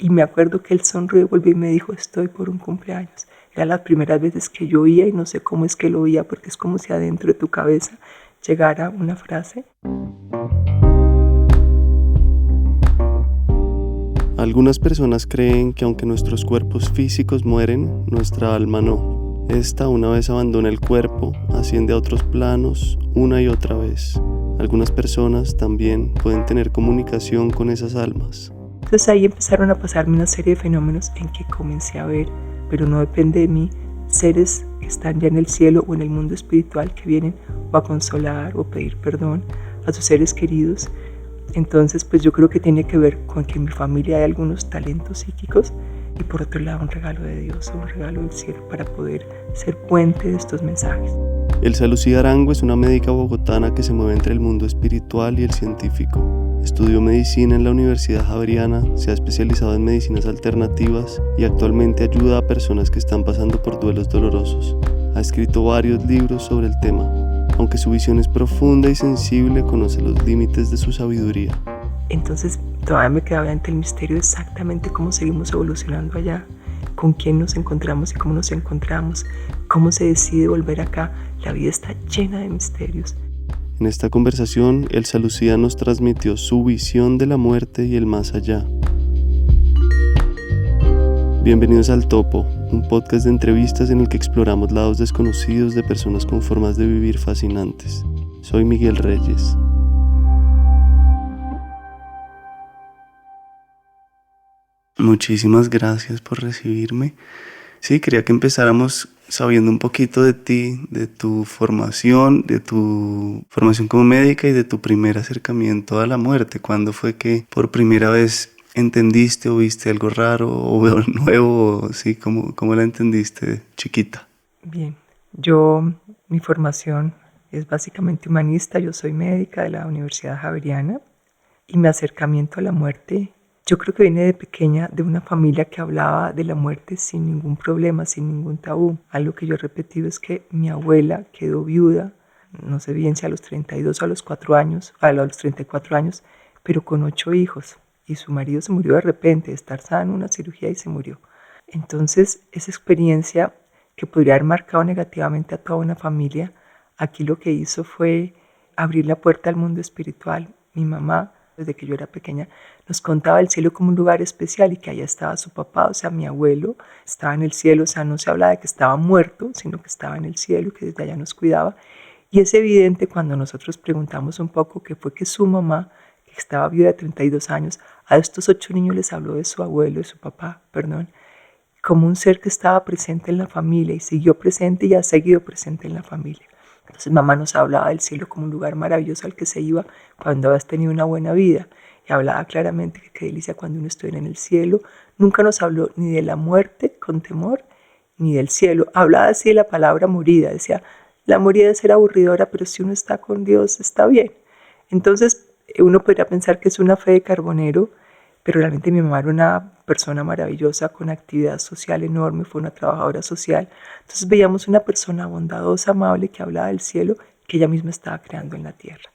Y me acuerdo que él sonrió, volvió y me dijo, estoy por un cumpleaños. Era las primeras veces que yo oía, y no sé cómo es que lo oía, porque es como si adentro de tu cabeza llegara una frase. Algunas personas creen que aunque nuestros cuerpos físicos mueren, nuestra alma no. Esta, una vez abandona el cuerpo, asciende a otros planos una y otra vez. Algunas personas también pueden tener comunicación con esas almas. Entonces ahí empezaron a pasarme una serie de fenómenos en que comencé a ver, pero no depende de mí, seres que están ya en el cielo o en el mundo espiritual que vienen o a consolar o pedir perdón a sus seres queridos. Entonces pues yo creo que tiene que ver con que en mi familia hay algunos talentos psíquicos y por otro lado un regalo de Dios, un regalo del cielo para poder ser puente de estos mensajes. Elsa Lucía Arango es una médica bogotana que se mueve entre el mundo espiritual y el científico. Estudió medicina en la Universidad Javeriana, se ha especializado en medicinas alternativas y actualmente ayuda a personas que están pasando por duelos dolorosos. Ha escrito varios libros sobre el tema. Aunque su visión es profunda y sensible, conoce los límites de su sabiduría. Entonces todavía me quedaba ante el misterio exactamente cómo seguimos evolucionando allá, con quién nos encontramos y cómo nos encontramos, cómo se decide volver acá. La vida está llena de misterios. En esta conversación, Elsa Lucía nos transmitió su visión de la muerte y el más allá. Bienvenidos al Topo, un podcast de entrevistas en el que exploramos lados desconocidos de personas con formas de vivir fascinantes. Soy Miguel Reyes. Muchísimas gracias por recibirme. Sí, quería que empezáramos sabiendo un poquito de ti, de tu formación como médica y de tu primer acercamiento a la muerte. ¿Cuándo fue que por primera vez entendiste o viste algo raro o nuevo? Sí, ¿cómo la entendiste chiquita? Bien, mi formación es básicamente humanista, yo soy médica de la Universidad Javeriana y mi acercamiento a la muerte, yo creo que viene de pequeña de una familia que hablaba de la muerte sin ningún problema, sin ningún tabú. Algo que yo he repetido es que mi abuela quedó viuda, no sé bien si a los 32 o a los 4 años, a los 34 años, pero con 8 hijos. Y su marido se murió de repente, de estar sano en una cirugía y se murió. Entonces, esa experiencia que podría haber marcado negativamente a toda una familia, aquí lo que hizo fue abrir la puerta al mundo espiritual. Mi mamá, desde que yo era pequeña, nos contaba el cielo como un lugar especial y que allá estaba su papá, o sea, mi abuelo estaba en el cielo, o sea, no se habla de que estaba muerto, sino que estaba en el cielo y que desde allá nos cuidaba. Y es evidente cuando nosotros preguntamos un poco qué fue que su mamá, que estaba viuda de 32 años, a estos 8 niños les habló de su abuelo, de su papá, como un ser que estaba presente en la familia y siguió presente y ha seguido presente en la familia. Entonces mamá nos hablaba del cielo como un lugar maravilloso al que se iba cuando habías tenido una buena vida. Y hablaba claramente que qué delicia cuando uno estuviera en el cielo. Nunca nos habló ni de la muerte con temor, ni del cielo. Hablaba así de la palabra morida. Decía, la morida debe ser aburridora, pero si uno está con Dios, está bien. Entonces uno podría pensar que es una fe de carbonero, pero realmente mi mamá era una persona maravillosa con actividad social enorme, fue una trabajadora social. Entonces veíamos una persona bondadosa, amable, que hablaba del cielo que ella misma estaba creando en la tierra.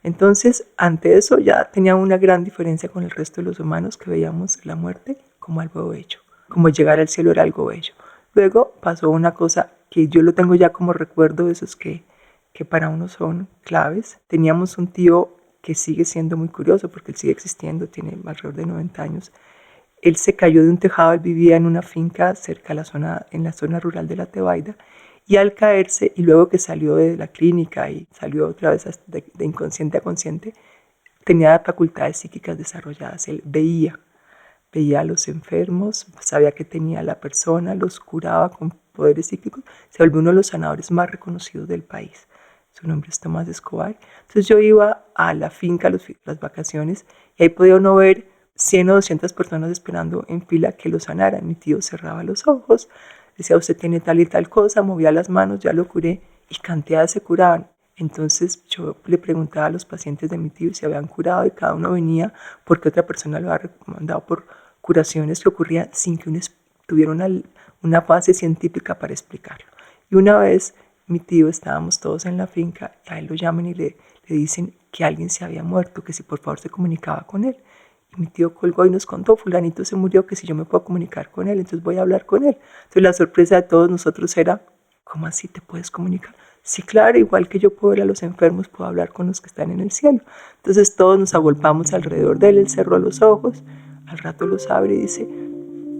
Entonces, ante eso ya tenía una gran diferencia con el resto de los humanos que veíamos la muerte como algo bello, como llegar al cielo era algo bello. Luego pasó una cosa que yo lo tengo ya como recuerdo de esos que para uno son claves. Teníamos un tío que sigue siendo muy curioso porque él sigue existiendo, tiene alrededor de 90 años. Él se cayó de un tejado, él vivía en una finca cerca de en la zona rural de La Tebaida, y al caerse, y luego que salió de la clínica y salió otra vez de inconsciente a consciente, tenía facultades psíquicas desarrolladas. Él veía a los enfermos, sabía que tenía la persona, los curaba con poderes psíquicos, se volvió uno de los sanadores más reconocidos del país. Su nombre es Tomás Escobar. Entonces yo iba a la finca las vacaciones y ahí podía uno ver 100 o 200 personas esperando en fila que lo sanaran. Mi tío cerraba los ojos, decía, usted tiene tal y tal cosa, movía las manos, ya lo curé, y cantidades se curaban. Entonces yo le preguntaba a los pacientes de mi tío si se habían curado y cada uno venía porque otra persona lo había recomendado por curaciones que ocurrían sin que uno tuviera una base científica para explicarlo. Y una vez mi tío, estábamos todos en la finca, a él lo llaman y le dicen que alguien se había muerto, que si por favor se comunicaba con él. Y mi tío colgó y nos contó, fulanito se murió, que si yo me puedo comunicar con él, entonces voy a hablar con él. Entonces la sorpresa de todos nosotros era, ¿cómo así te puedes comunicar? Sí, claro, igual que yo puedo ver a los enfermos, puedo hablar con los que están en el cielo. Entonces todos nos agolpamos alrededor de él, él cerró los ojos, al rato los abre y dice,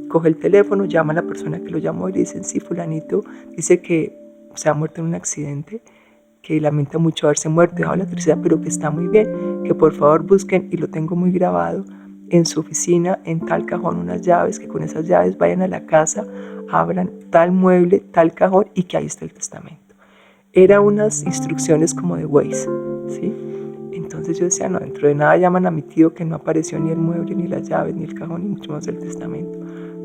coge el teléfono, llama a la persona que lo llamó y le dicen, sí, fulanito dice que se ha muerto en un accidente, que lamenta mucho haberse muerto, dejado la tercera, pero que está muy bien, que por favor busquen, y lo tengo muy grabado, en su oficina, en tal cajón, unas llaves, que con esas llaves vayan a la casa, abran tal mueble, tal cajón, y que ahí está el testamento. Eran unas instrucciones como de Waze, ¿sí? Entonces yo decía, no, dentro de nada llaman a mi tío que no apareció ni el mueble, ni las llaves, ni el cajón, ni mucho más el testamento.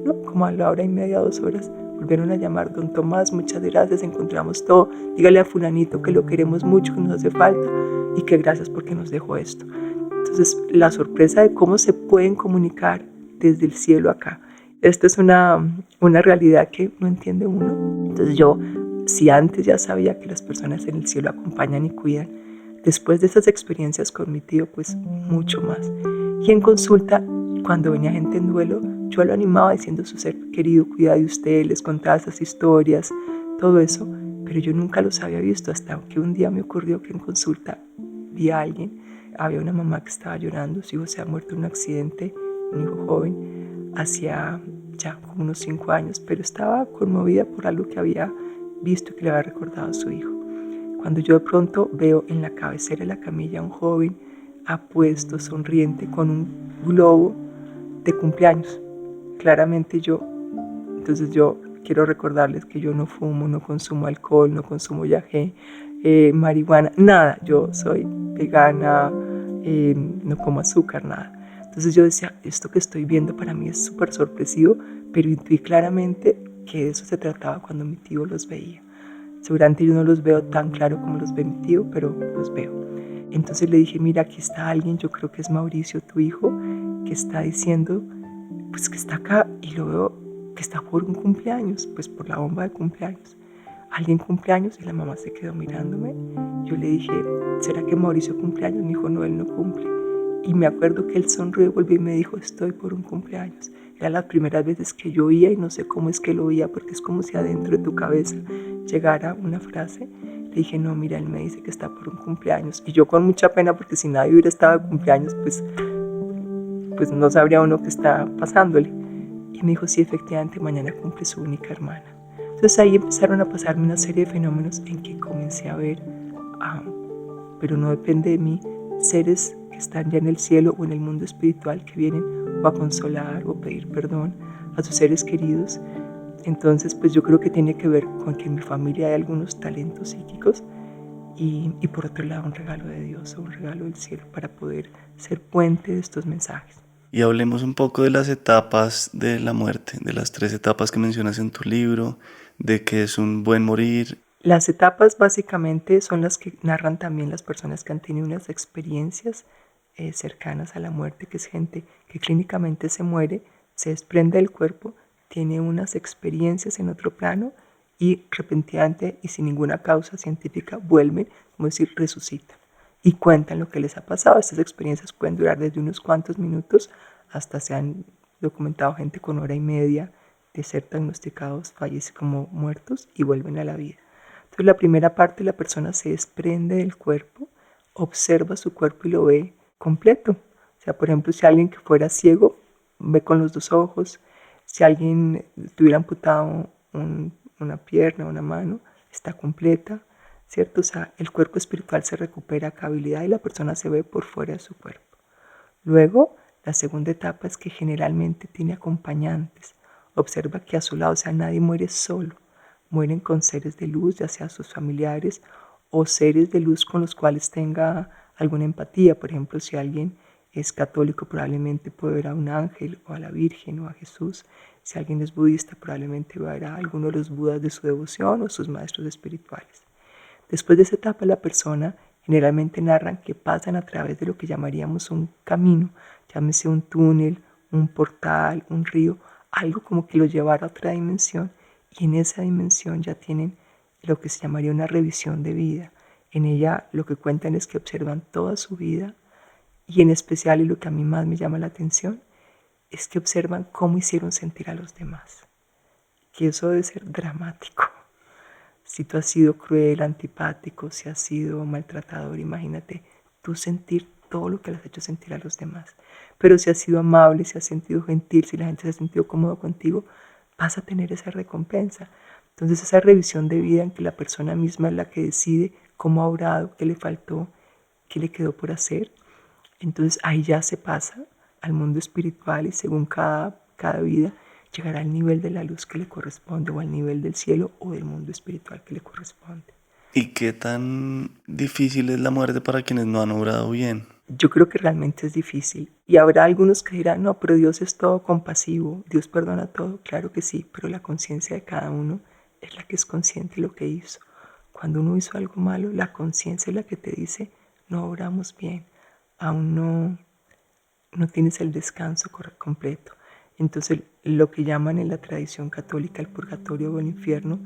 No, como a la hora y media, 2 horas, volvieron a llamar, don Tomás, muchas gracias, encontramos todo, dígale a fulanito que lo queremos mucho, que nos hace falta, y que gracias porque nos dejó esto. Entonces, la sorpresa de cómo se pueden comunicar desde el cielo acá. Esto es una realidad que no entiende uno. Entonces yo, si antes ya sabía que las personas en el cielo acompañan y cuidan, después de esas experiencias con mi tío, pues mucho más. Y en consulta, cuando venía gente en duelo, yo lo animaba diciendo, su ser querido cuida de usted, les contaba esas historias, todo eso, pero yo nunca los había visto hasta que un día me ocurrió que en consulta vi a alguien. Había una mamá que estaba llorando, su hijo se ha muerto en un accidente, un hijo joven, hacía ya como unos 5 años, pero estaba conmovida por algo que había visto y que le había recordado a su hijo. Cuando yo de pronto veo en la cabecera de la camilla a un joven apuesto, sonriente, con un globo de cumpleaños. Claramente entonces yo quiero recordarles que yo no fumo, no consumo alcohol, no consumo yagé, marihuana, nada. Yo soy vegana, no como azúcar, nada. Entonces yo decía, esto que estoy viendo para mí es súper sorpresivo, pero intuí claramente que de eso se trataba cuando mi tío los veía. Seguramente yo no los veo tan claro como los ve mi tío, pero los veo. Entonces le dije, mira, aquí está alguien, yo creo que es Mauricio, tu hijo, que está diciendo, pues que está acá, y lo veo que está por un cumpleaños, pues por la bomba de cumpleaños. Alguien cumpleaños, y la mamá se quedó mirándome. Yo le dije, ¿será que Mauricio cumpleaños? Me dijo, no, él no cumple. Y me acuerdo que él sonrió, volvió y me dijo, estoy por un cumpleaños. Era las primeras veces que yo oía, y no sé cómo es que lo oía, porque es como si adentro de tu cabeza llegara una frase. Le dije, no, mira, él me dice que está por un cumpleaños. Y yo con mucha pena, porque si nadie hubiera estado de cumpleaños, pues no sabría uno qué está pasándole. Y me dijo, sí, efectivamente, mañana cumple su única hermana. Entonces ahí empezaron a pasarme una serie de fenómenos en que comencé a ver, pero no depende de mí, seres que están ya en el cielo o en el mundo espiritual que vienen o a consolar o pedir perdón a sus seres queridos. Entonces, pues yo creo que tiene que ver con que en mi familia hay algunos talentos psíquicos y por otro lado un regalo de Dios o un regalo del cielo para poder ser puente de estos mensajes. Y hablemos un poco de las etapas de la muerte, de las 3 etapas que mencionas en tu libro, de qué es un buen morir. Las etapas básicamente son las que narran también las personas que han tenido unas experiencias cercanas a la muerte, que es gente que clínicamente se muere, se desprende del cuerpo, tiene unas experiencias en otro plano y repentinamente y sin ninguna causa científica vuelven, como decir, resucitan y cuentan lo que les ha pasado. Estas experiencias pueden durar desde unos cuantos minutos hasta se han documentado gente con 1 hora y media de ser diagnosticados, fallecen como muertos y vuelven a la vida. Entonces la primera parte, la persona se desprende del cuerpo, observa su cuerpo y lo ve completo. O sea, por ejemplo, si alguien que fuera ciego ve con los 2 ojos, si alguien tuviera amputado una pierna, una mano, está completa, ¿cierto? O sea, el cuerpo espiritual se recupera a habilidad y la persona se ve por fuera de su cuerpo. Luego, la segunda etapa es que generalmente tiene acompañantes. Observa que a su lado, o sea, nadie muere solo. Mueren con seres de luz, ya sea sus familiares o seres de luz con los cuales tenga alguna empatía. Por ejemplo, si alguien es católico, probablemente puede ver a un ángel o a la Virgen o a Jesús. Si alguien es budista, probablemente va a ver a alguno de los budas de su devoción o sus maestros espirituales. Después de esa etapa, la persona generalmente narran que pasan a través de lo que llamaríamos un camino, llámese un túnel, un portal, un río, algo como que los llevara a otra dimensión, y en esa dimensión ya tienen lo que se llamaría una revisión de vida. En ella lo que cuentan es que observan toda su vida Y en especial, y lo que a mí más me llama la atención, es que observan cómo hicieron sentir a los demás. Que eso debe ser dramático. Si tú has sido cruel, antipático, si has sido maltratador, imagínate tú sentir todo lo que le has hecho sentir a los demás. Pero si has sido amable, si has sentido gentil, si la gente se ha sentido cómodo contigo, vas a tener esa recompensa. Entonces esa revisión de vida en que la persona misma es la que decide cómo ha obrado, qué le faltó, qué le quedó por hacer, entonces ahí ya se pasa al mundo espiritual y según cada vida llegará al nivel de la luz que le corresponde o al nivel del cielo o del mundo espiritual que le corresponde. ¿Y qué tan difícil es la muerte para quienes no han obrado bien? Yo creo que realmente es difícil y habrá algunos que dirán, no, pero Dios es todo compasivo, Dios perdona todo, claro que sí, pero la conciencia de cada uno es la que es consciente de lo que hizo. Cuando uno hizo algo malo, la conciencia es la que te dice, no obramos bien, aún no tienes el descanso completo. Entonces, lo que llaman en la tradición católica el purgatorio o el infierno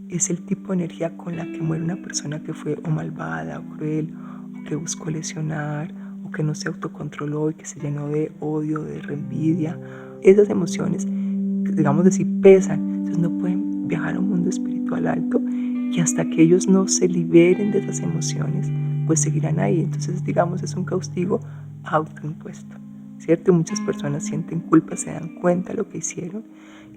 es el tipo de energía con la que muere una persona que fue o malvada o cruel o que buscó lesionar o que no se autocontroló y que se llenó de odio, de envidia. Esas emociones, digamos decir, pesan, entonces no pueden viajar a un mundo espiritual alto y hasta que ellos no se liberen de esas emociones, pues seguirán ahí. Entonces, digamos, es un castigo autoimpuesto, ¿cierto? Muchas personas sienten culpa, se dan cuenta de lo que hicieron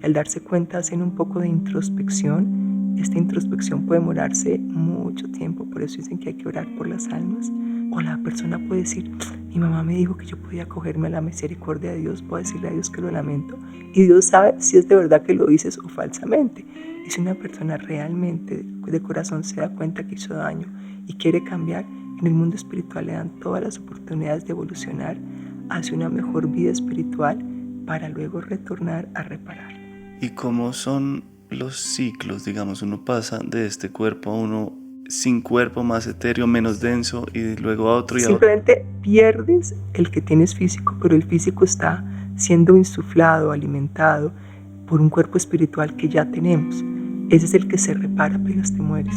y al darse cuenta hacen un poco de introspección. Esta introspección puede demorarse mucho tiempo, por eso dicen que hay que orar por las almas. O la persona puede decir, mi mamá me dijo que yo podía acogerme a la misericordia de Dios, puedo decirle a Dios que lo lamento. Y Dios sabe si es de verdad que lo dices o falsamente. Y si una persona realmente de corazón se da cuenta que hizo daño y quiere cambiar, en el mundo espiritual le dan todas las oportunidades de evolucionar hacia una mejor vida espiritual para luego retornar a reparar. ¿Y cómo son los ciclos? Digamos, uno pasa de este cuerpo a uno sin cuerpo, más etéreo, menos denso, y luego a otro y a otro. Simplemente pierdes el que tienes físico, pero el físico está siendo insuflado, alimentado por un cuerpo espiritual que ya tenemos. Ese es el que se repara apenas te mueres,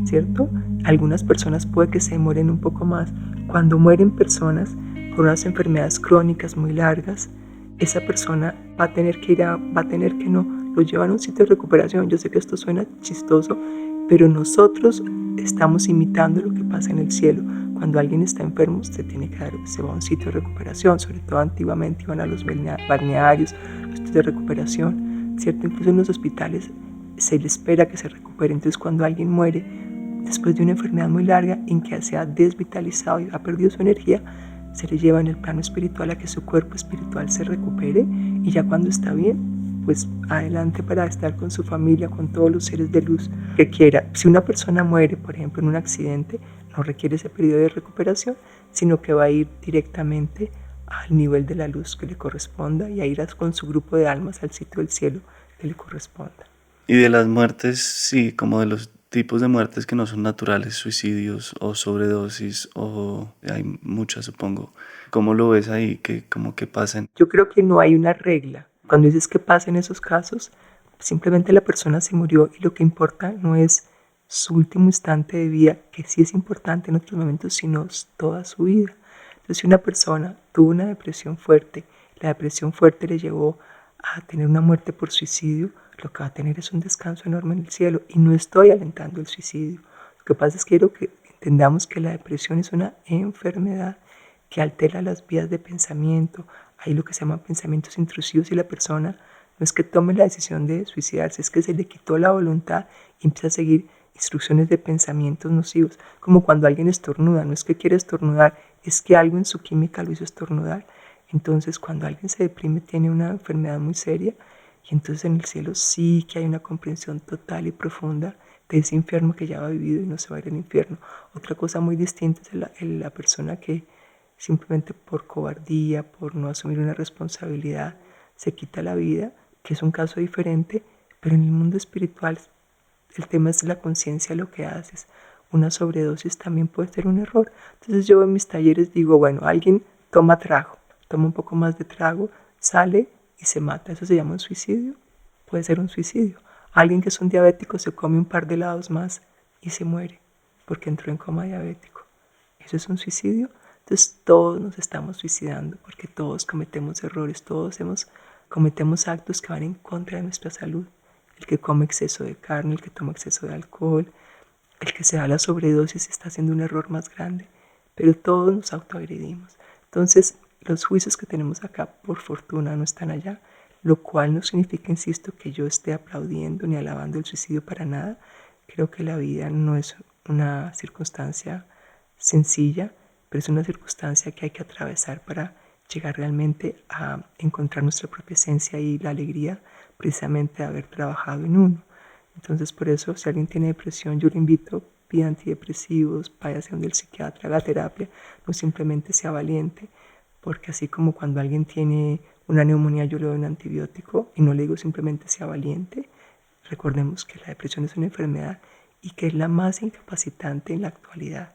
¿cierto? Algunas personas puede que se demoren un poco más. Cuando mueren personas por unas enfermedades crónicas muy largas, esa persona va a tener que lo llevan a un sitio de recuperación. Yo sé que esto suena chistoso, pero nosotros estamos imitando lo que pasa en el cielo. Cuando alguien está enfermo, se va a un sitio de recuperación, sobre todo antiguamente iban a los balnearios, los sitios de recuperación, ¿cierto? Incluso en los hospitales se le espera que se recupere. Entonces, cuando alguien muere después de una enfermedad muy larga en que se ha desvitalizado y ha perdido su energía, se le lleva en el plano espiritual a que su cuerpo espiritual se recupere y ya cuando está bien, pues adelante para estar con su familia, con todos los seres de luz que quiera. Si una persona muere, por ejemplo, en un accidente, no requiere ese periodo de recuperación, sino que va a ir directamente al nivel de la luz que le corresponda y a ir con su grupo de almas al sitio del cielo que le corresponda. Y de las muertes, sí, como de los tipos de muertes que no son naturales, suicidios o sobredosis, o hay muchas, supongo. ¿Cómo lo ves ahí? ¿Cómo que pasan? Yo creo que no hay una regla. Cuando dices que pasa en esos casos, simplemente la persona se murió y lo que importa no es su último instante de vida, que sí es importante en otros momentos, sino toda su vida. Entonces, si una persona tuvo una depresión fuerte, la depresión fuerte le llevó a tener una muerte por suicidio, lo que va a tener es un descanso enorme en el cielo. Y no estoy alentando el suicidio. Lo que pasa es que quiero que entendamos que la depresión es una enfermedad que altera las vías de pensamiento. Hay lo que se llama pensamientos intrusivos y la persona no es que tome la decisión de suicidarse, es que se le quitó la voluntad y empieza a seguir instrucciones de pensamientos nocivos. Como cuando alguien estornuda, no es que quiere estornudar, es que algo en su química lo hizo estornudar. Entonces, cuando alguien se deprime, tiene una enfermedad muy seria. Y entonces en el cielo sí que hay una comprensión total y profunda de ese infierno que ya ha vivido y no se va a ir al infierno. Otra cosa muy distinta es la persona que simplemente por cobardía, por no asumir una responsabilidad, se quita la vida, que es un caso diferente, pero en el mundo espiritual el tema es la conciencia, lo que haces. Una sobredosis también puede ser un error. Entonces yo en mis talleres digo, bueno, alguien toma trago, toma un poco más de trago, sale y se mata. Eso se llama un suicidio. Puede ser un suicidio. Alguien que es un diabético se come un par de helados más y se muere porque entró en coma diabético. ¿Eso es un suicidio? Entonces todos nos estamos suicidando porque todos cometemos errores, cometemos actos que van en contra de nuestra salud. El que come exceso de carne, el que toma exceso de alcohol, el que se da la sobredosis está haciendo un error más grande, pero todos nos autoagredimos. Entonces, los juicios que tenemos acá, por fortuna, no están allá, lo cual no significa, insisto, que yo esté aplaudiendo ni alabando el suicidio para nada. Creo que la vida no es una circunstancia sencilla, pero es una circunstancia que hay que atravesar para llegar realmente a encontrar nuestra propia esencia y la alegría precisamente de haber trabajado en uno. Entonces, por eso, si alguien tiene depresión, yo le invito, pida antidepresivos, váyase donde el psiquiatra, haga terapia, no simplemente sea valiente, porque así como cuando alguien tiene una neumonía yo le doy un antibiótico y no le digo simplemente sea valiente, recordemos que la depresión es una enfermedad y que es la más incapacitante en la actualidad,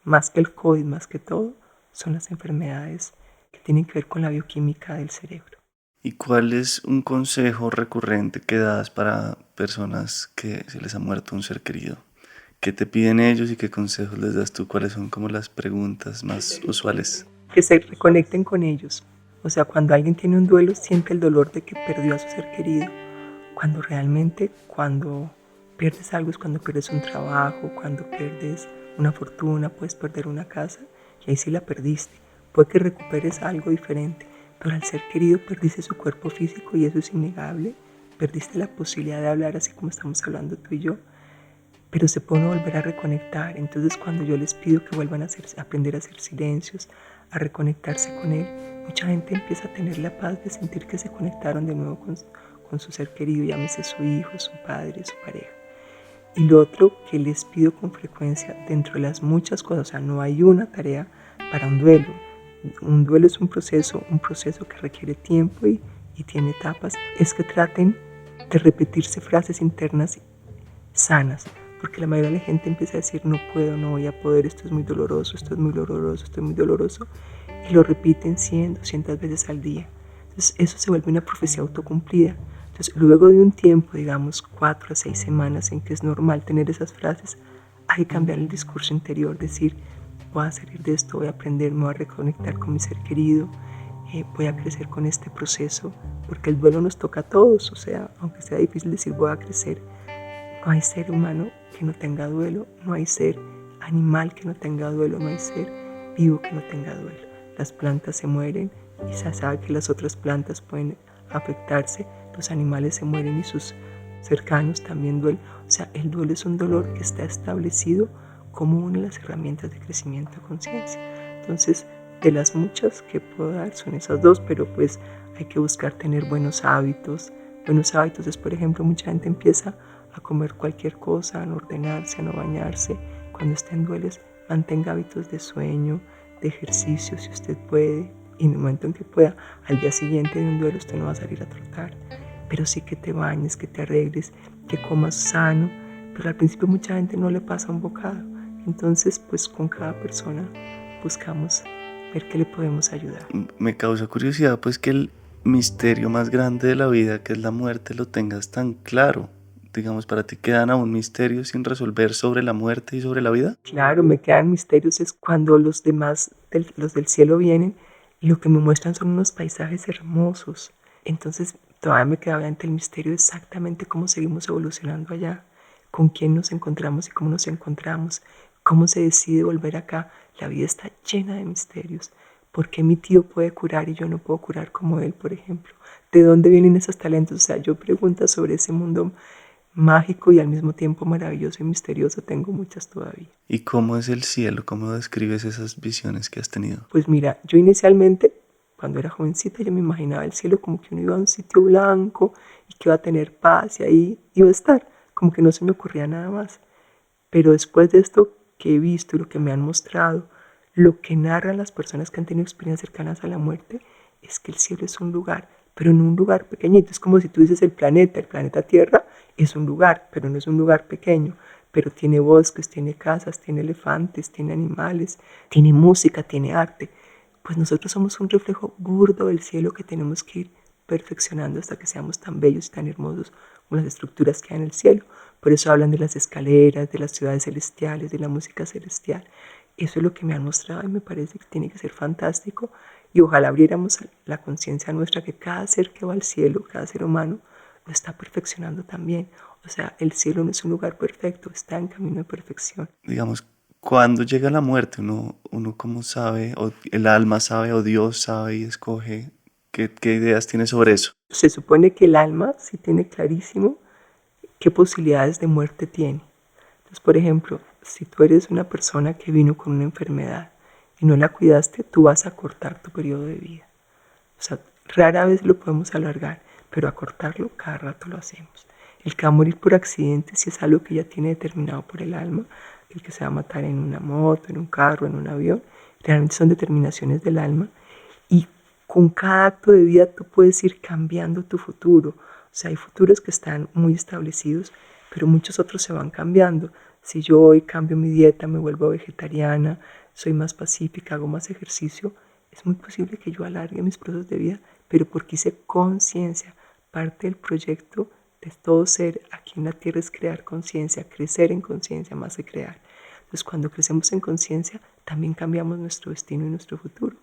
más que el COVID, más que todo, son las enfermedades que tienen que ver con la bioquímica del cerebro. ¿Y cuál es un consejo recurrente que das para personas que se les ha muerto un ser querido? ¿Qué te piden ellos y qué consejos les das tú? ¿Cuáles son como las preguntas más usuales? Que se reconecten con ellos. O sea, cuando alguien tiene un duelo, siente el dolor de que perdió a su ser querido. Cuando realmente, cuando pierdes algo es cuando pierdes un trabajo, cuando pierdes una fortuna, puedes perder una casa y ahí sí la perdiste. Puede que recuperes algo diferente, pero al ser querido perdiste su cuerpo físico y eso es innegable. Perdiste la posibilidad de hablar así como estamos hablando tú y yo, pero se puede volver a reconectar. Entonces cuando yo les pido que vuelvan a aprender a hacer silencios, a reconectarse con él, mucha gente empieza a tener la paz de sentir que se conectaron de nuevo con su ser querido, llámese su hijo, su padre, su pareja. Y lo otro que les pido con frecuencia, dentro de las muchas cosas, o sea, no hay una tarea para un duelo. Un duelo es un proceso que requiere tiempo y tiene etapas, es que traten de repetirse frases internas sanas, porque la mayoría de la gente empieza a decir no puedo, no voy a poder, esto es muy doloroso, esto es muy doloroso, esto es muy doloroso, y lo repiten 100, 200 veces al día. Entonces eso se vuelve una profecía autocumplida. Entonces luego de un tiempo, digamos 4 a 6 semanas en que es normal tener esas frases, hay que cambiar el discurso interior, decir voy a salir de esto, voy a aprender, me voy a reconectar con mi ser querido, voy a crecer con este proceso, porque el duelo nos toca a todos, o sea, aunque sea difícil decir voy a crecer, no hay ser humano que no tenga duelo, no hay ser animal que no tenga duelo, no hay ser vivo que no tenga duelo. Las plantas se mueren y se sabe que las otras plantas pueden afectarse, los animales se mueren y sus cercanos también duelen. O sea, el duelo es un dolor que está establecido como una de las herramientas de crecimiento de conciencia. Entonces, de las muchas que puedo dar son esas dos, pero pues hay que buscar tener buenos hábitos. Buenos hábitos es, por ejemplo, mucha gente empieza a comer cualquier cosa, a no ordenarse, a no bañarse. Cuando esté en duelos, mantenga hábitos de sueño, de ejercicio, si usted puede. Y en el momento en que pueda, al día siguiente de un duelo usted no va a salir a trotar, pero sí que te bañes, que te arregles, que comas sano. Pero al principio mucha gente no le pasa un bocado. Entonces, pues con cada persona buscamos ver qué le podemos ayudar. Me causa curiosidad pues que el misterio más grande de la vida, que es la muerte, lo tengas tan claro. Digamos, ¿para ti quedan aún misterios sin resolver sobre la muerte y sobre la vida? Claro, me quedan misterios es cuando los demás, los del cielo vienen y lo que me muestran son unos paisajes hermosos. Entonces todavía me queda ante el misterio exactamente cómo seguimos evolucionando allá, con quién nos encontramos y cómo nos encontramos, cómo se decide volver acá. La vida está llena de misterios. ¿Por qué mi tío puede curar y yo no puedo curar como él, por ejemplo? ¿De dónde vienen esos talentos? O sea, yo preguntas sobre ese mundo mágico y al mismo tiempo maravilloso y misterioso tengo muchas todavía. ¿Y cómo es el cielo? ¿Cómo describes esas visiones que has tenido? Pues mira, yo inicialmente, cuando era jovencita, yo me imaginaba el cielo como que uno iba a un sitio blanco y que iba a tener paz y ahí iba a estar, como que no se me ocurría nada más. Pero después de esto que he visto y lo que me han mostrado, lo que narran las personas que han tenido experiencias cercanas a la muerte, es que el cielo es un lugar, pero no un lugar pequeñito. Es como si tú dices el planeta Tierra es un lugar, pero no es un lugar pequeño. Pero tiene bosques, tiene casas, tiene elefantes, tiene animales, tiene música, tiene arte. Pues nosotros somos un reflejo burdo del cielo que tenemos que ir perfeccionando hasta que seamos tan bellos y tan hermosos como las estructuras que hay en el cielo. Por eso hablan de las escaleras, de las ciudades celestiales, de la música celestial. Eso es lo que me han mostrado y me parece que tiene que ser fantástico. Y ojalá abriéramos la conciencia nuestra que cada ser que va al cielo, cada ser humano, lo está perfeccionando también. O sea, el cielo no es un lugar perfecto, está en camino de perfección. Digamos, cuando llega la muerte, uno cómo sabe, o el alma sabe, o Dios sabe y escoge. ¿Qué ideas tiene sobre eso? Se supone que el alma sí tiene clarísimo qué posibilidades de muerte tiene. Entonces, por ejemplo, si tú eres una persona que vino con una enfermedad y no la cuidaste, tú vas a cortar tu periodo de vida. O sea, rara vez lo podemos alargar, pero acortarlo cada rato lo hacemos. El que va a morir por accidente, si es algo que ya tiene determinado por el alma, el que se va a matar en una moto, en un carro, en un avión, realmente son determinaciones del alma. Y con cada acto de vida tú puedes ir cambiando tu futuro. O sea, hay futuros que están muy establecidos, pero muchos otros se van cambiando. Si yo hoy cambio mi dieta, me vuelvo vegetariana, soy más pacífica, hago más ejercicio, es muy posible que yo alargue mis procesos de vida, pero porque hice conciencia. Parte del proyecto de todo ser aquí en la tierra es crear conciencia, crecer en conciencia más que crear. Entonces, cuando crecemos en conciencia, también cambiamos nuestro destino y nuestro futuro.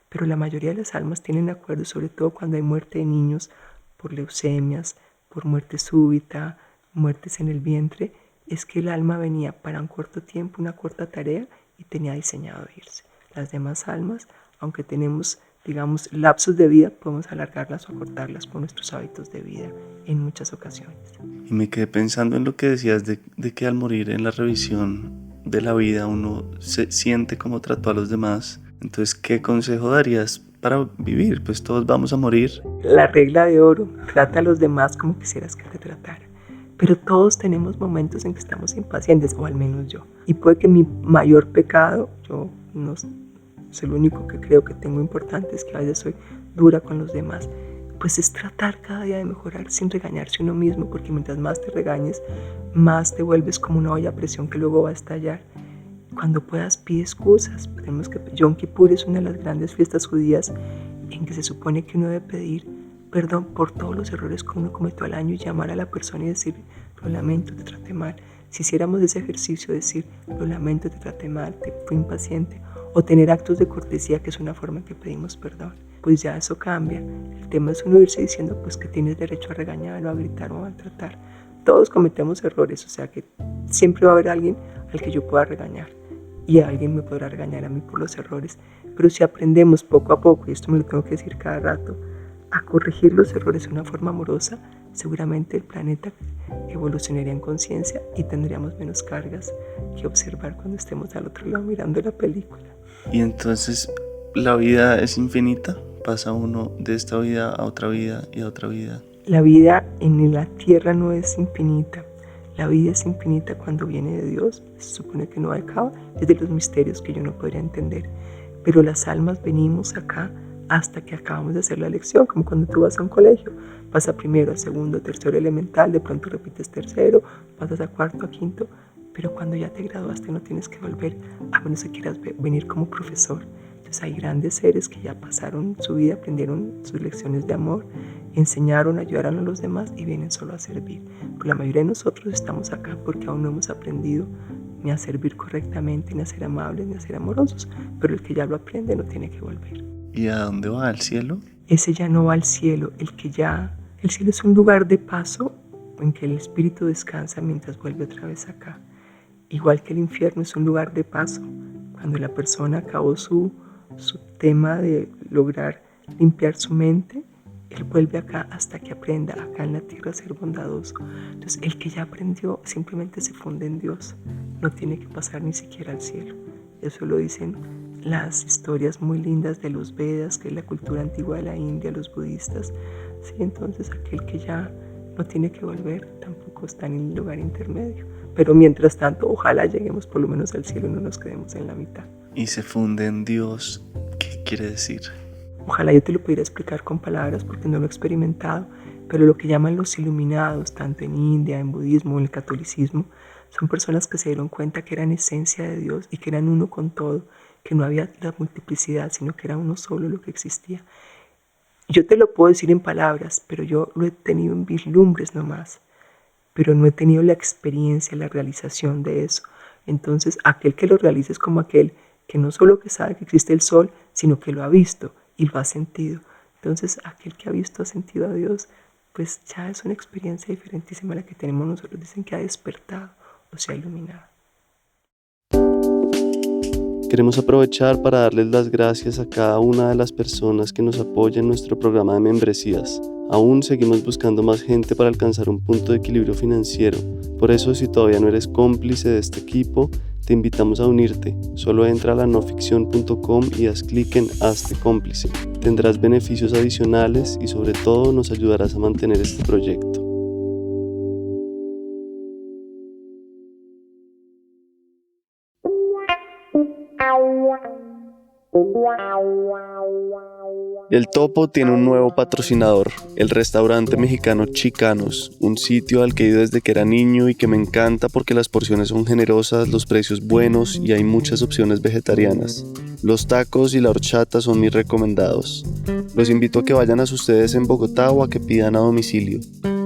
Pero la mayoría de las almas tienen acuerdo, sobre todo cuando hay muerte de niños por leucemias, por muerte súbita, muertes en el vientre, es que el alma venía para un corto tiempo, una corta tarea y tenía diseñado irse. Las demás almas, aunque tenemos, digamos, lapsos de vida, podemos alargarlas o acortarlas por nuestros hábitos de vida en muchas ocasiones. Y me quedé pensando en lo que decías de que al morir en la revisión de la vida uno se siente como trató a los demás. Entonces, ¿qué consejo darías para vivir? Pues todos vamos a morir. La regla de oro, trata a los demás como quisieras que te tratara. Pero todos tenemos momentos en que estamos impacientes, o al menos yo. Y puede que mi mayor pecado, yo no soy el único que creo que tengo importante, es que a veces soy dura con los demás. Pues es tratar cada día de mejorar sin regañarse uno mismo, porque mientras más te regañes, más te vuelves como una olla a presión que luego va a estallar. Cuando puedas, pide excusas. Yom Kippur es una de las grandes fiestas judías en que se supone que uno debe pedir perdón por todos los errores que uno cometió al año y llamar a la persona y decir, lo lamento, te traté mal. Si hiciéramos ese ejercicio, decir, lo lamento, te traté mal, te fui impaciente, o tener actos de cortesía, que es una forma en que pedimos perdón, pues ya eso cambia. El tema es uno irse diciendo pues que tienes derecho a regañar o a gritar o a maltratar. Todos cometemos errores, o sea que siempre va a haber alguien al que yo pueda regañar y alguien me podrá regañar a mí por los errores. Pero si aprendemos poco a poco, y esto me lo tengo que decir cada rato, a corregir los errores de una forma amorosa, seguramente el planeta evolucionaría en conciencia y tendríamos menos cargas que observar cuando estemos al otro lado mirando la película. Y entonces, ¿la vida es infinita? ¿Pasa uno de esta vida a otra vida y a otra vida? La vida en la tierra no es infinita. La vida es infinita cuando viene de Dios. Se supone que no acaba. Es de los misterios que yo no podría entender. Pero las almas venimos acá hasta que acabamos de hacer la lección, como cuando tú vas a un colegio. Vas a primero, a segundo, tercero elemental, de pronto repites tercero, pasas a cuarto, a quinto. Pero cuando ya te graduaste no tienes que volver, a menos que quieras venir como profesor. Entonces hay grandes seres que ya pasaron su vida, aprendieron sus lecciones de amor, enseñaron, ayudaron a los demás y vienen solo a servir. Pero la mayoría de nosotros estamos acá porque aún no hemos aprendido ni a servir correctamente, ni a ser amables, ni a ser amorosos. Pero el que ya lo aprende no tiene que volver. ¿Y a dónde va? ¿Al cielo? Ese ya no va al cielo. El cielo es un lugar de paso en que el espíritu descansa mientras vuelve otra vez acá. Igual que el infierno es un lugar de paso. Cuando la persona acabó su tema de lograr limpiar su mente, él vuelve acá hasta que aprenda acá en la tierra a ser bondadoso. Entonces, el que ya aprendió simplemente se funde en Dios. No tiene que pasar ni siquiera al cielo. Eso lo dicen las historias muy lindas de los Vedas, que es la cultura antigua de la India, los budistas. Sí, entonces, aquel que ya no tiene que volver tampoco está en el lugar intermedio. Pero mientras tanto, ojalá lleguemos por lo menos al cielo y no nos quedemos en la mitad. Y se funde en Dios. ¿Qué quiere decir? Ojalá yo te lo pudiera explicar con palabras porque no lo he experimentado, pero lo que llaman los iluminados, tanto en India, en budismo, en el catolicismo, son personas que se dieron cuenta que eran esencia de Dios y que eran uno con todo, que no había la multiplicidad, sino que era uno solo lo que existía. Yo te lo puedo decir en palabras, pero yo lo he tenido en vislumbres nomás, pero no he tenido la experiencia, la realización de eso. Entonces, aquel que lo realice es como aquel que no solo que sabe que existe el sol, sino que lo ha visto y lo ha sentido. Entonces, aquel que ha visto, ha sentido a Dios, pues ya es una experiencia diferentísima a la que tenemos nosotros. Dicen que ha despertado o se ha iluminado. Queremos aprovechar para darles las gracias a cada una de las personas que nos apoyan en nuestro programa de membresías. Aún seguimos buscando más gente para alcanzar un punto de equilibrio financiero. Por eso, si todavía no eres cómplice de este equipo, te invitamos a unirte. Solo entra a lanoficcion.com y haz clic en Hazte cómplice. Tendrás beneficios adicionales y sobre todo nos ayudarás a mantener este proyecto. El Topo tiene un nuevo patrocinador, el restaurante mexicano Chicanos, un sitio al que he ido desde que era niño y que me encanta porque las porciones son generosas, los precios buenos y hay muchas opciones vegetarianas. Los tacos y la horchata son mis recomendados. Los invito a que vayan a ustedes en Bogotá o a que pidan a domicilio.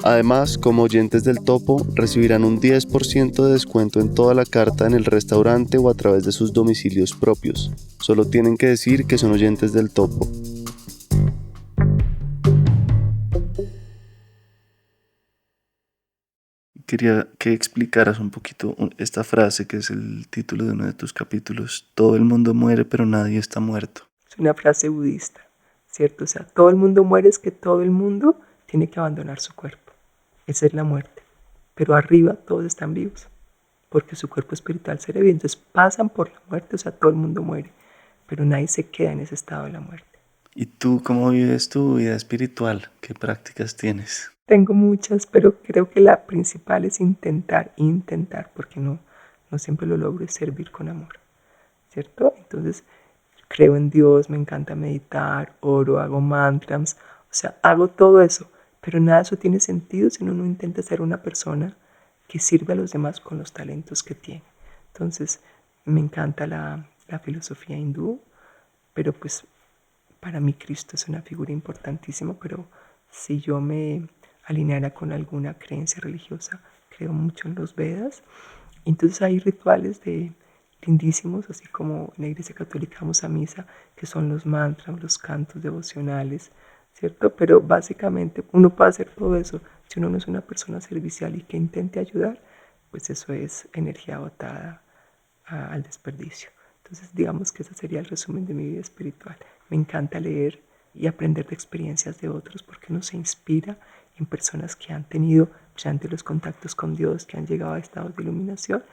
Además, como oyentes del Topo, recibirán un 10% de descuento en toda la carta en el restaurante o a través de sus domicilios propios. Solo tienen que decir que son oyentes del Topo. Quería que explicaras un poquito esta frase que es el título de uno de tus capítulos. Todo el mundo muere, pero nadie está muerto. Es una frase budista, ¿cierto? O sea, todo el mundo muere, es que todo el mundo tiene que abandonar su cuerpo. Esa es la muerte. Pero arriba todos están vivos, porque su cuerpo espiritual será vivo. Entonces pasan por la muerte, o sea, todo el mundo muere, pero nadie se queda en ese estado de la muerte. ¿Y tú cómo vives tu vida espiritual? ¿Qué prácticas tienes? Tengo muchas, pero creo que la principal es intentar, porque no siempre lo logro, es servir con amor, ¿cierto? Entonces, creo en Dios, me encanta meditar, oro, hago mantras, o sea, hago todo eso, pero nada de eso tiene sentido si uno no intenta ser una persona que sirve a los demás con los talentos que tiene. Entonces, me encanta la filosofía hindú, pero pues para mí Cristo es una figura importantísima, pero si yo me alineara con alguna creencia religiosa, creo mucho en los Vedas. Entonces hay rituales lindísimos, así como en la Iglesia Católica vamos a misa, que son los mantras, los cantos devocionales, ¿cierto? Pero básicamente uno puede hacer todo eso. Si uno no es una persona servicial y que intente ayudar, pues eso es energía botada al desperdicio. Entonces digamos que ese sería el resumen de mi vida espiritual. Me encanta leer y aprender de experiencias de otros porque uno se inspira en personas que han tenido ante los contactos con Dios, que han llegado a estados de iluminación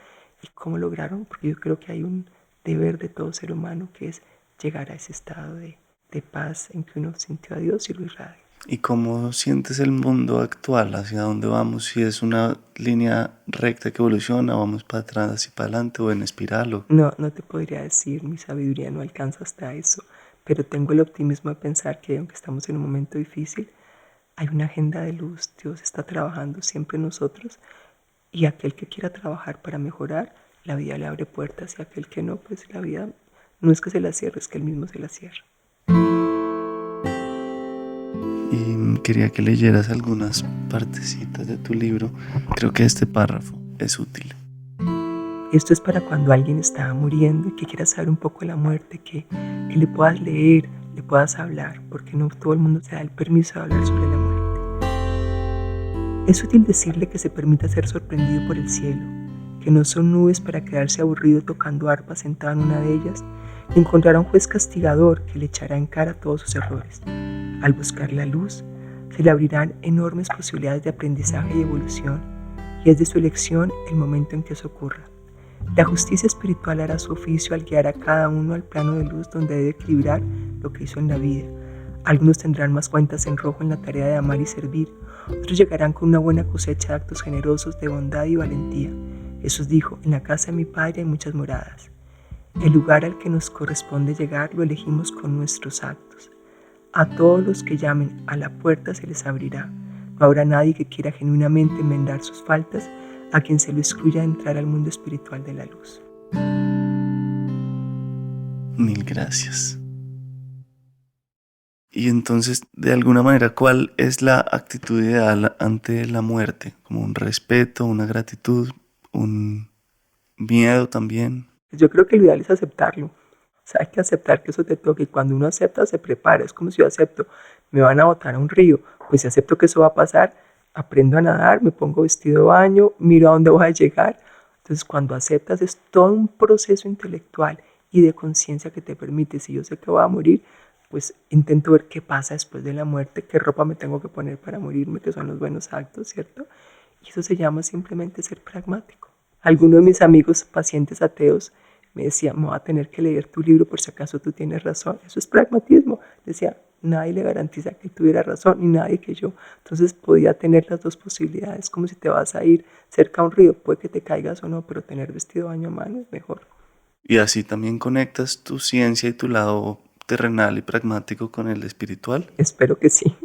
y cómo lograron, porque yo creo que hay un deber de todo ser humano que es llegar a ese estado de paz en que uno sintió a Dios y lo irradia. ¿Y cómo sientes el mundo actual? ¿Hacia dónde vamos? ¿Si es una línea recta que evoluciona, vamos para atrás, así para adelante o en espiral? No te podría decir, mi sabiduría no alcanza hasta eso, pero tengo el optimismo de pensar que aunque estamos en un momento difícil, hay una agenda de luz. Dios está trabajando siempre en nosotros y aquel que quiera trabajar para mejorar, la vida le abre puertas y aquel que no, pues la vida no es que se la cierre, es que él mismo se la cierra. Y quería que leyeras algunas partecitas de tu libro. Creo que este párrafo es útil. Esto es para cuando alguien está muriendo y que quiera saber un poco de la muerte, que le puedas leer, le puedas hablar, porque no todo el mundo se da el permiso de hablar sobre la muerte. Es útil decirle que se permita ser sorprendido por el cielo, que no son nubes para quedarse aburrido tocando arpa sentado en una de ellas, ni encontrar a un juez castigador que le echará en cara todos sus errores. Al buscar la luz, se le abrirán enormes posibilidades de aprendizaje y evolución, y es de su elección el momento en que eso ocurra. La justicia espiritual hará su oficio al guiar a cada uno al plano de luz donde debe equilibrar lo que hizo en la vida. Algunos tendrán más cuentas en rojo en la tarea de amar y servir, otros llegarán con una buena cosecha de actos generosos de bondad y valentía. Jesús dijo, en la casa de mi Padre hay muchas moradas. El lugar al que nos corresponde llegar lo elegimos con nuestros actos. A todos los que llamen a la puerta se les abrirá. No habrá nadie que quiera genuinamente enmendar sus faltas a quien se lo excluya de entrar al mundo espiritual de la luz. Mil gracias. Y entonces, de alguna manera, ¿cuál es la actitud ideal ante la muerte? ¿Como un respeto, una gratitud, un miedo también? Yo creo que lo ideal es aceptarlo. sea, hay que aceptar que eso te toque y cuando uno acepta se prepara. Es como si yo acepto, me van a botar a un río, pues si acepto que eso va a pasar, aprendo a nadar, me pongo vestido de baño, miro a dónde voy a llegar. Entonces cuando aceptas es todo un proceso intelectual y de conciencia que te permite, si yo sé que voy a morir, pues intento ver qué pasa después de la muerte, qué ropa me tengo que poner para morirme, que son los buenos actos, ¿cierto? Y eso se llama simplemente ser pragmático. Algunos de mis amigos pacientes ateos me decían, me voy a tener que leer tu libro por si acaso tú tienes razón. Eso es pragmatismo. Decía, nadie le garantiza que él tuviera razón, ni nadie que yo. Entonces podía tener las dos posibilidades, como si te vas a ir cerca a un río, puede que te caigas o no, pero tener vestido de baño a mano es mejor. Y así también conectas tu ciencia y tu lado terrenal y pragmático con el espiritual. Espero que sí.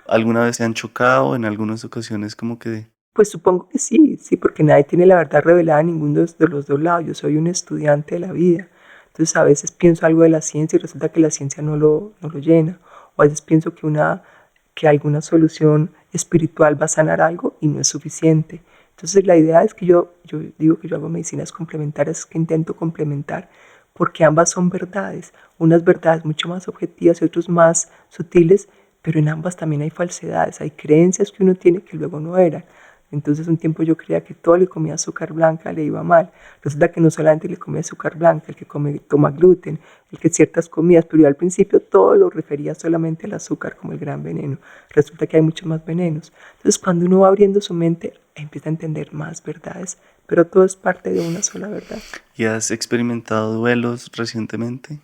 ¿Alguna vez se han chocado en algunas ocasiones como que... Pues supongo que sí, sí, porque nadie tiene la verdad revelada en ninguno de los dos lados. Yo soy un estudiante de la vida. Entonces a veces pienso algo de la ciencia y resulta que la ciencia no lo llena. O a veces pienso que alguna solución espiritual va a sanar algo y no es suficiente. Entonces la idea es que yo digo que yo hago medicinas complementarias, es que intento complementar, porque ambas son verdades. Unas verdades mucho más objetivas y otras más sutiles, pero en ambas también hay falsedades, hay creencias que uno tiene que luego no eran. Entonces un tiempo yo creía que todo le comía azúcar blanca le iba mal. Resulta que no solamente le comía azúcar blanca, el que toma gluten, el que ciertas comidas, pero yo al principio todo lo refería solamente al azúcar como el gran veneno. Resulta que hay muchos más venenos. Entonces cuando uno va abriendo su mente, empieza a entender más verdades, pero todo es parte de una sola verdad. ¿Y has experimentado duelos recientemente?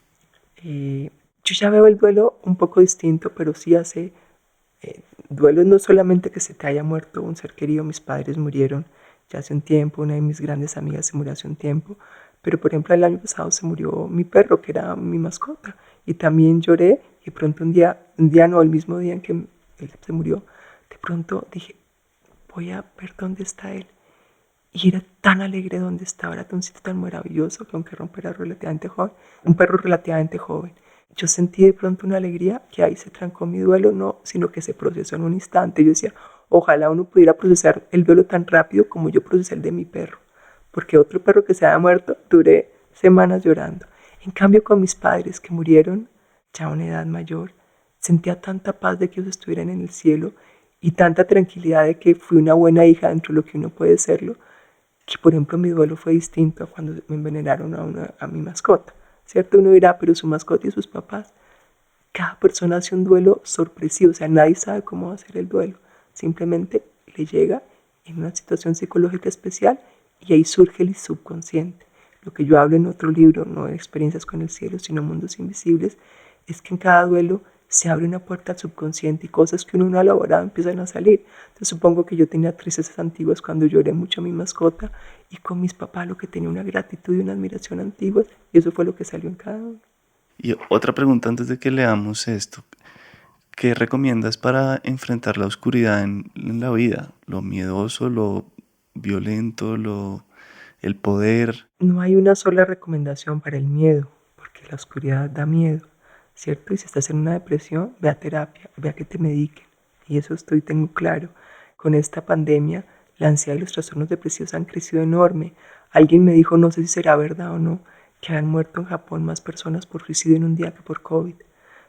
Yo ya veo el duelo un poco distinto, pero sí hace... duelo no solamente que se te haya muerto un ser querido, mis padres murieron ya hace un tiempo, una de mis grandes amigas se murió hace un tiempo, pero por ejemplo el año pasado se murió mi perro, que era mi mascota, y también lloré, y pronto el mismo día en que él se murió, de pronto dije, voy a ver dónde está él, y era tan alegre donde estaba, era un sitio tan maravilloso, que aunque era un perro relativamente joven, yo sentí de pronto una alegría que ahí se trancó mi duelo, no, sino que se procesó en un instante. Yo decía, ojalá uno pudiera procesar el duelo tan rápido como yo procesé el de mi perro, porque otro perro que se había muerto, duré semanas llorando. En cambio, con mis padres que murieron ya a una edad mayor, sentía tanta paz de que ellos estuvieran en el cielo y tanta tranquilidad de que fui una buena hija dentro de lo que uno puede serlo, que por ejemplo mi duelo fue distinto a cuando me envenenaron a mi mascota. ¿Cierto? Uno dirá, pero su mascota y sus papás. Cada persona hace un duelo sorpresivo, o sea, nadie sabe cómo va a ser el duelo. Simplemente le llega en una situación psicológica especial y ahí surge el subconsciente. Lo que yo hablo en otro libro, no de experiencias con el cielo, sino mundos invisibles, es que en cada duelo se abre una puerta al subconsciente y cosas que uno no ha elaborado empiezan a salir. Entonces supongo que yo tenía tristezas antiguas cuando lloré mucho a mi mascota y con mis papás lo que tenía una gratitud y una admiración antiguas y eso fue lo que salió en cada uno. Y otra pregunta antes de que leamos esto. ¿Qué recomiendas para enfrentar la oscuridad en la vida? Lo miedoso, lo violento, el poder. No hay una sola recomendación para el miedo, porque la oscuridad da miedo, ¿cierto? Y si estás en una depresión, ve a terapia, ve a que te mediquen. Y eso tengo claro. Con esta pandemia, la ansiedad y los trastornos depresivos han crecido enorme. Alguien me dijo, no sé si será verdad o no, que han muerto en Japón más personas por suicidio en un día que por COVID,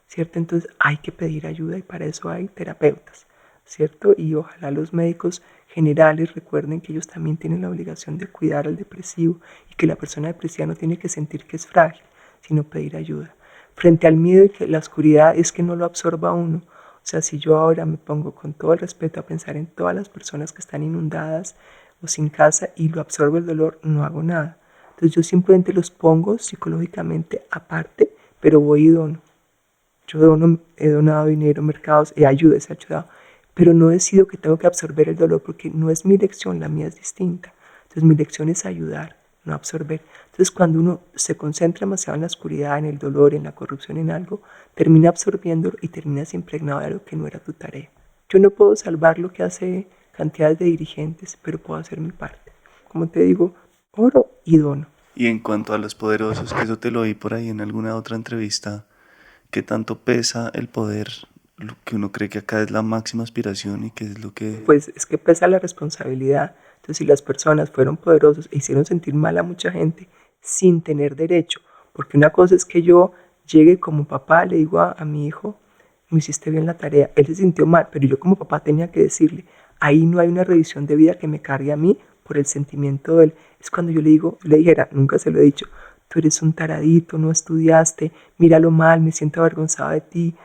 ¿cierto? Entonces hay que pedir ayuda y para eso hay terapeutas, ¿cierto? Y ojalá los médicos generales recuerden que ellos también tienen la obligación de cuidar al depresivo y que la persona depresiva no tiene que sentir que es frágil, sino pedir ayuda. Frente al miedo y que la oscuridad es que no lo absorba uno. O sea, si yo ahora me pongo con todo el respeto a pensar en todas las personas que están inundadas o sin casa y lo absorbo el dolor, no hago nada. Entonces yo simplemente los pongo psicológicamente aparte, pero voy y dono. Yo he donado dinero, mercados, he ayudado, pero no decido que tengo que absorber el dolor porque no es mi lección, la mía es distinta. Entonces mi lección es ayudar, no absorber. Entonces cuando uno se concentra demasiado en la oscuridad, en el dolor, en la corrupción, en algo, termina absorbiéndolo y terminas impregnado de algo que no era tu tarea. Yo no puedo salvar lo que hace cantidades de dirigentes, pero puedo hacer mi parte. Como te digo, oro y dono. Y en cuanto a los poderosos, que eso te lo oí por ahí en alguna otra entrevista, ¿qué tanto pesa el poder? Lo que uno cree que acá es la máxima aspiración y que es lo que... Pues es que pesa la responsabilidad. Entonces si las personas fueron poderosos e hicieron sentir mal a mucha gente sin tener derecho, Porque una cosa es que yo llegue como papá, le digo a mi hijo, no hiciste bien la tarea, él se sintió mal, pero yo como papá tenía que decirle, ahí no hay una revisión de vida que me cargue a mí por el sentimiento de él. Es cuando yo le digo, yo le dijera, nunca se lo he dicho, tú eres un taradito, no estudiaste, míralo mal, me siento avergonzada de ti.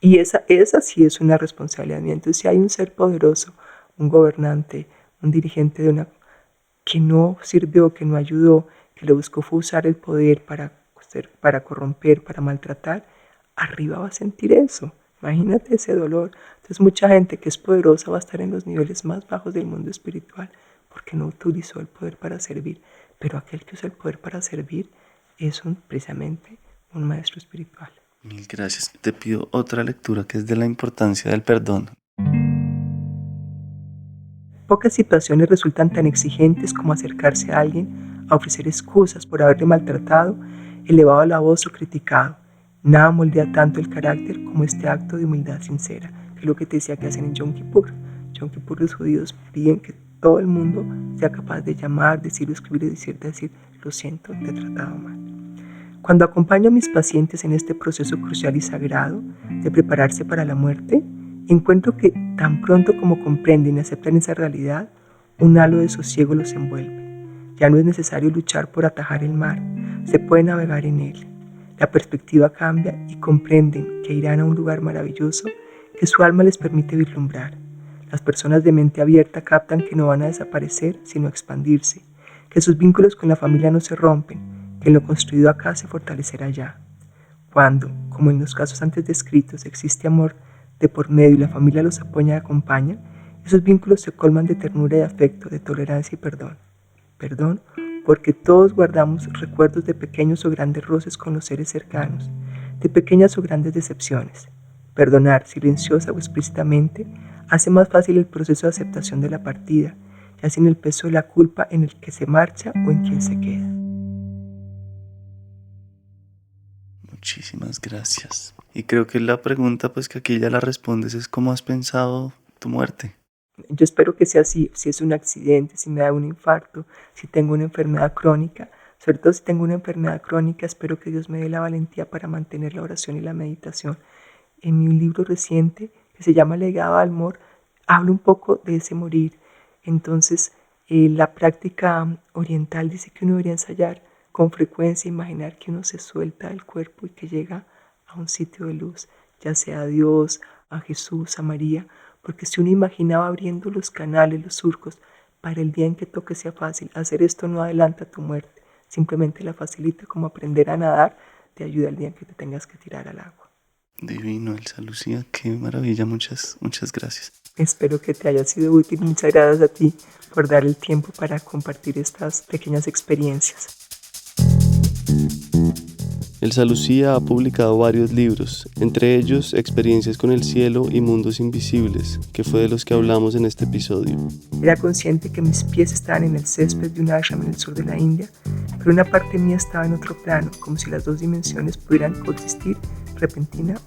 Y esa sí es una responsabilidad mía. Entonces si hay un ser poderoso, un gobernante, un dirigente de una que no sirvió, que no ayudó, que lo buscó fue usar el poder para corromper, para maltratar, arriba va a sentir eso. Imagínate ese dolor. Entonces mucha gente que es poderosa va a estar en los niveles más bajos del mundo espiritual porque no utilizó el poder para servir. Pero aquel que usa el poder para servir es precisamente un maestro espiritual. Mil gracias. Te pido otra lectura que es de la importancia del perdón. Pocas situaciones resultan tan exigentes como acercarse a alguien a ofrecer excusas por haberle maltratado, elevado la voz o criticado. Nada moldea tanto el carácter como este acto de humildad sincera, que es lo que te decía que hacen en Yom Kippur. Yom Kippur los judíos piden que todo el mundo sea capaz de llamar, decir o escribir y decir, lo siento, te he tratado mal. Cuando acompaño a mis pacientes en este proceso crucial y sagrado de prepararse para la muerte, encuentro que tan pronto como comprenden y aceptan esa realidad, un halo de sosiego los envuelve. Ya no es necesario luchar por atajar el mar, se puede navegar en él. La perspectiva cambia y comprenden que irán a un lugar maravilloso que su alma les permite vislumbrar. Las personas de mente abierta captan que no van a desaparecer, sino a expandirse, que sus vínculos con la familia no se rompen, que lo construido acá se fortalecerá allá. Cuando, como en los casos antes descritos, existe amor de por medio y la familia los apoya y acompaña, esos vínculos se colman de ternura y afecto, de tolerancia y perdón. Perdón porque todos guardamos recuerdos de pequeños o grandes roces con los seres cercanos, de pequeñas o grandes decepciones. Perdonar, silenciosa o explícitamente, hace más fácil el proceso de aceptación de la partida, ya sin el peso de la culpa en el que se marcha o en quien se queda. Muchísimas gracias. Y creo que la pregunta, pues que aquí ya la respondes, es ¿cómo has pensado tu muerte? Yo espero que sea así, si es un accidente, si me da un infarto, si tengo una enfermedad crónica. Sobre todo si tengo una enfermedad crónica, espero que Dios me dé la valentía para mantener la oración y la meditación. En mi libro reciente, que se llama Legado al Amor, hablo un poco de ese morir. Entonces, la práctica oriental dice que uno debería ensayar con frecuencia, imaginar que uno se suelta del cuerpo y que llega a un sitio de luz, ya sea a Dios, a Jesús, a María, porque si uno imaginaba abriendo los canales, los surcos, para el día en que toque sea fácil, hacer esto no adelanta tu muerte, simplemente la facilita, como aprender a nadar, te ayuda el día en que te tengas que tirar al agua. Divino, Elsa Lucía, qué maravilla, muchas gracias. Espero que te haya sido útil, muchas gracias a ti por dar el tiempo para compartir estas pequeñas experiencias. Elsa Lucía ha publicado varios libros, entre ellos Experiencias con el cielo y Mundos invisibles, que fue de los que hablamos en este episodio. Era consciente que mis pies estaban en el césped de un ashram en el sur de la India, pero una parte mía estaba en otro plano, como si las dos dimensiones pudieran coexistir repentinamente.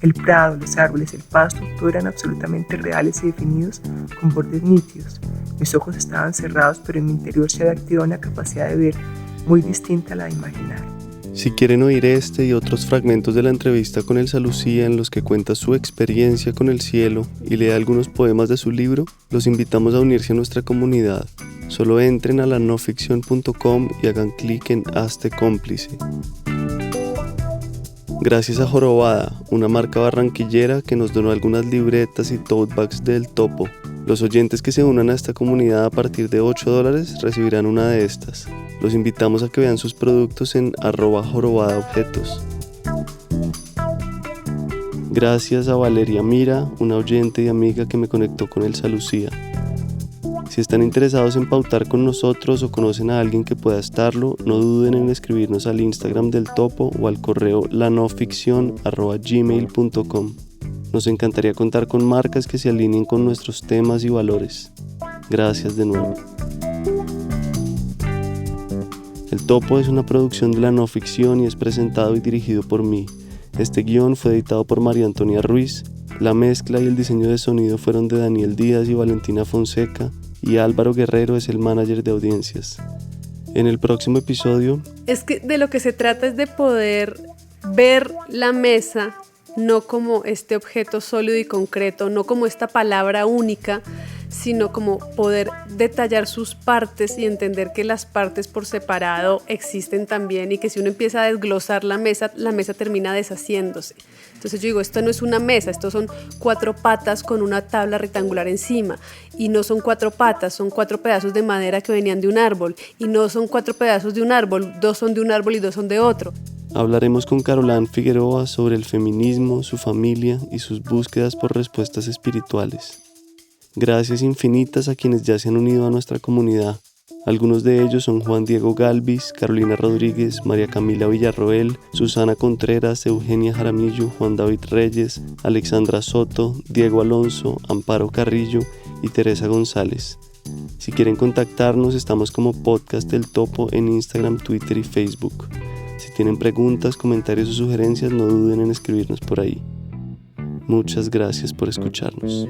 El prado, los árboles, el pasto, todo eran absolutamente reales y definidos con bordes nítidos. Mis ojos estaban cerrados, pero en mi interior se había activado una capacidad de ver muy distinta a la de imaginar. Si quieren oír este y otros fragmentos de la entrevista con Elsa Lucía en los que cuenta su experiencia con el cielo y lee algunos poemas de su libro, los invitamos a unirse a nuestra comunidad. Solo entren a lanoficción.com y hagan clic en Hazte cómplice. Gracias a Jorobada, una marca barranquillera que nos donó algunas libretas y tote bags del Topo. Los oyentes que se unan a esta comunidad a partir de $8 recibirán una de estas. Los invitamos a que vean sus productos en @jorobadaobjetos. Gracias a Valeria Mira, una oyente y amiga que me conectó con Elsa Lucía. Si están interesados en pautar con nosotros o conocen a alguien que pueda estarlo, no duden en escribirnos al Instagram del Topo o al correo lanoficcion@gmail.com. Nos encantaría contar con marcas que se alineen con nuestros temas y valores. Gracias de nuevo. El Topo es una producción de La No Ficción y es presentado y dirigido por mí. Este guión fue editado por María Antonia Ruiz. La mezcla y el diseño de sonido fueron de Daniel Díaz y Valentina Fonseca, y Álvaro Guerrero es el manager de audiencias. En el próximo episodio... Es que de lo que se trata es de poder ver la mesa no como este objeto sólido y concreto, no como esta palabra única, sino como poder detallar sus partes y entender que las partes por separado existen también y que si uno empieza a desglosar la mesa termina deshaciéndose. Entonces yo digo, esto no es una mesa, esto son 4 patas con una tabla rectangular encima y no son 4 patas, son 4 pedazos de madera que venían de un árbol y no son 4 pedazos de un árbol, 2 son de un árbol y 2 son de otro. Hablaremos con Caroline Figueroa sobre el feminismo, su familia y sus búsquedas por respuestas espirituales. Gracias infinitas a quienes ya se han unido a nuestra comunidad. Algunos de ellos son Juan Diego Galvis, Carolina Rodríguez, María Camila Villarroel, Susana Contreras, Eugenia Jaramillo, Juan David Reyes, Alexandra Soto, Diego Alonso, Amparo Carrillo y Teresa González. Si quieren contactarnos, estamos como Podcast del Topo en Instagram, Twitter y Facebook. Si tienen preguntas, comentarios o sugerencias, no duden en escribirnos por ahí. Muchas gracias por escucharnos.